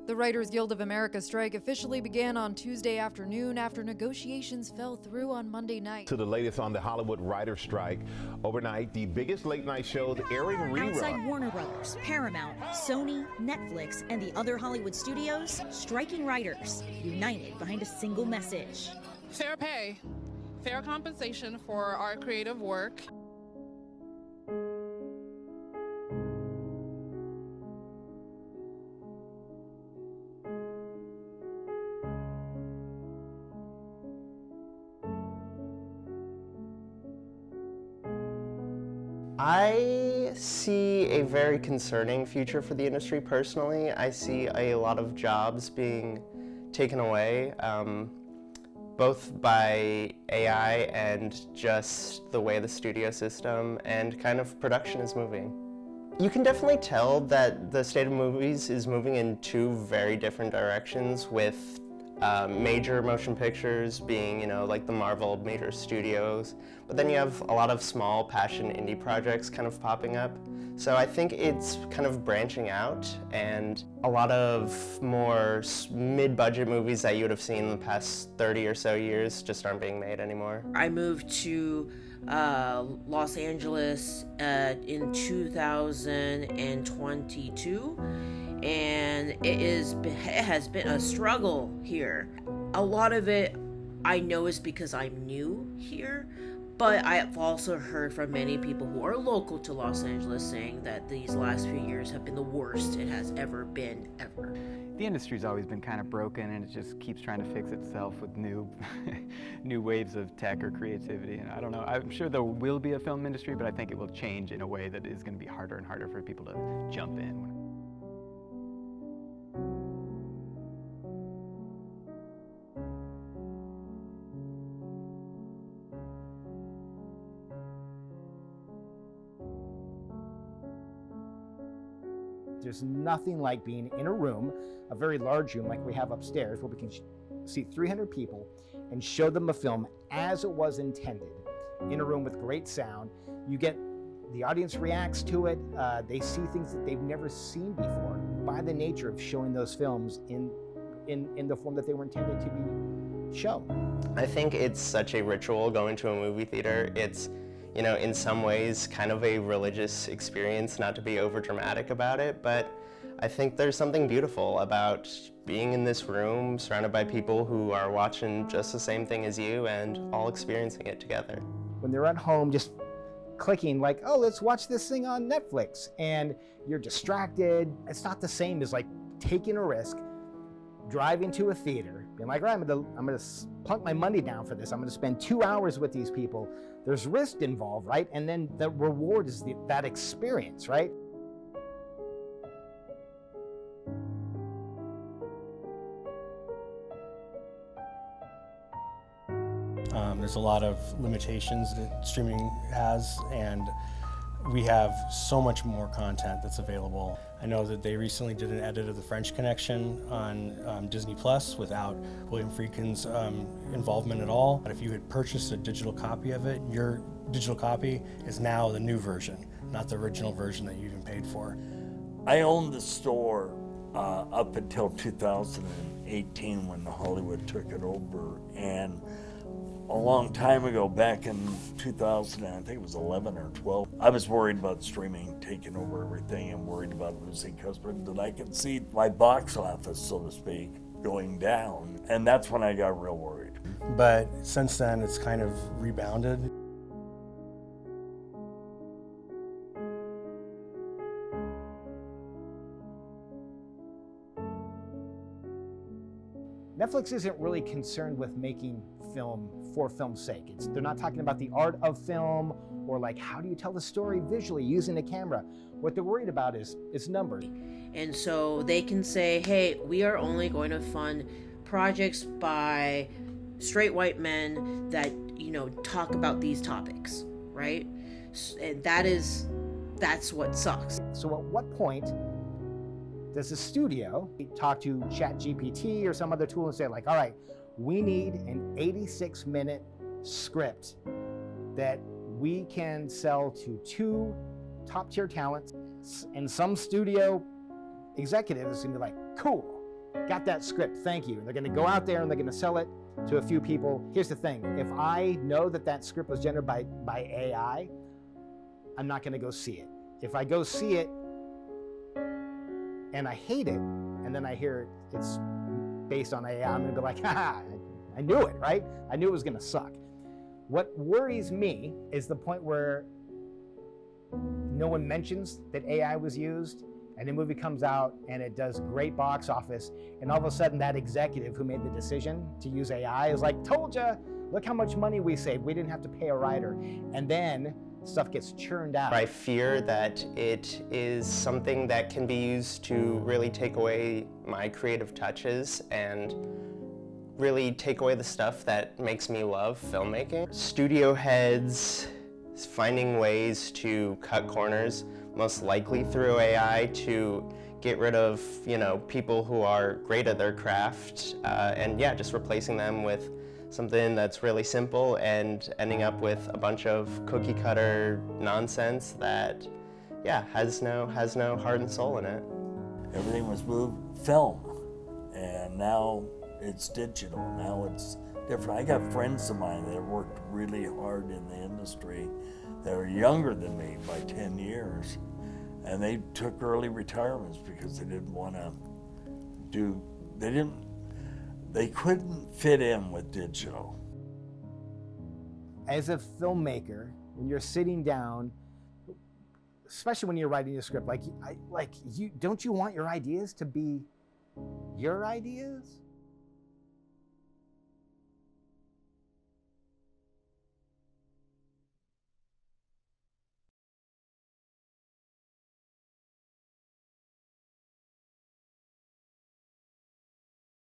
The Writers Guild of America strike officially began on Tuesday afternoon after negotiations fell through on Monday night. To the latest on the Hollywood writers' strike. Overnight, the biggest late-night shows airing reruns. Outside Warner Brothers, Paramount, Sony, Netflix, and the other Hollywood studios, striking writers, united behind a single message. Fair pay, fair compensation for our creative work. I see a very concerning future for the industry personally. I see a lot of jobs being taken away, both by AI and just the way the studio system and kind of production is moving. You can definitely tell that the state of movies is moving in two very different directions, with major motion pictures being, like the Marvel major studios, but then you have a lot of small passion indie projects kind of popping up. So I think it's kind of branching out, and a lot of more mid-budget movies that you would have seen in the past 30 or so years just aren't being made anymore. I moved to Los Angeles in 2022. And it has been a struggle here. A lot of it I know is because I'm new here, but I've also heard from many people who are local to Los Angeles saying that these last few years have been the worst it has ever been, ever. The industry's always been kind of broken, and it just keeps trying to fix itself with new new waves of tech or creativity. And I don't know, I'm sure there will be a film industry, but I think it will change in a way that is going to be harder and harder for people to jump in. There's nothing like being in a room, a very large room like we have upstairs, where we can see 300 people and show them a film as it was intended, in a room with great sound. The audience reacts to it. They see things that they've never seen before by the nature of showing those films in the form that they were intended to be shown. I think it's such a ritual going to a movie theater. It's, in some ways kind of a religious experience, not to be over dramatic about it, but I think there's something beautiful about being in this room surrounded by people who are watching just the same thing as you and all experiencing it together. When they're at home just clicking like, oh, let's watch this thing on Netflix, and you're distracted, it's not the same as like taking a risk, driving to a theater, being like, all right, I'm gonna plunk my money down for this. I'm gonna spend 2 hours with these people. There's risk involved, right? And then the reward is that experience, right? There's a lot of limitations that streaming has, and we have so much more content that's available. I know that they recently did an edit of The French Connection on Disney Plus without William Friedkin's involvement at all. But if you had purchased a digital copy of it, your digital copy is now the new version, not the original version that you even paid for. I owned the store up until 2018 when Hollywood took it over, and a long time ago, back in 2000, I think it was 11 or 12, I was worried about streaming taking over everything and worried about losing customers. And I could see my box office, so to speak, going down. And that's when I got real worried. But since then, it's kind of rebounded. Netflix isn't really concerned with making film for film's sake. They're not talking about the art of film or like how do you tell the story visually using a camera. What they're worried about is numbers. And so they can say, hey, we are only going to fund projects by straight white men that, talk about these topics, right? And that's what sucks. So at what point does the studio talk to ChatGPT or some other tool and say like, all right, we need an 86-minute script that we can sell to 2 top-tier talents, and some studio executive is gonna be like, cool, got that script, thank you. And they're gonna go out there and they're gonna sell it to a few people. Here's the thing, if I know that that script was generated by AI, I'm not gonna go see it. If I go see it and I hate it, and then I hear it's based on AI, I'm gonna go like, haha, I knew it, right? I knew it was gonna suck. What worries me is the point where no one mentions that AI was used, and the movie comes out and it does great box office, and all of a sudden that executive who made the decision to use AI is like, told ya, look how much money we saved. We didn't have to pay a writer. And then stuff gets churned out. I fear that it is something that can be used to really take away my creative touches and really take away the stuff that makes me love filmmaking. Studio heads finding ways to cut corners, most likely through AI, to get rid of, people who are great at their craft, and yeah, just replacing them with something that's really simple and ending up with a bunch of cookie cutter nonsense that, yeah, has no heart and soul in it. Everything was moved film, and now it's digital. Now it's different. I got friends of mine that have worked really hard in the industry that are younger than me by 10 years, and they took early retirements because they didn't want to they couldn't fit in with digital. As a filmmaker, when you're sitting down, especially when you're writing a script, don't you want your ideas to be your ideas?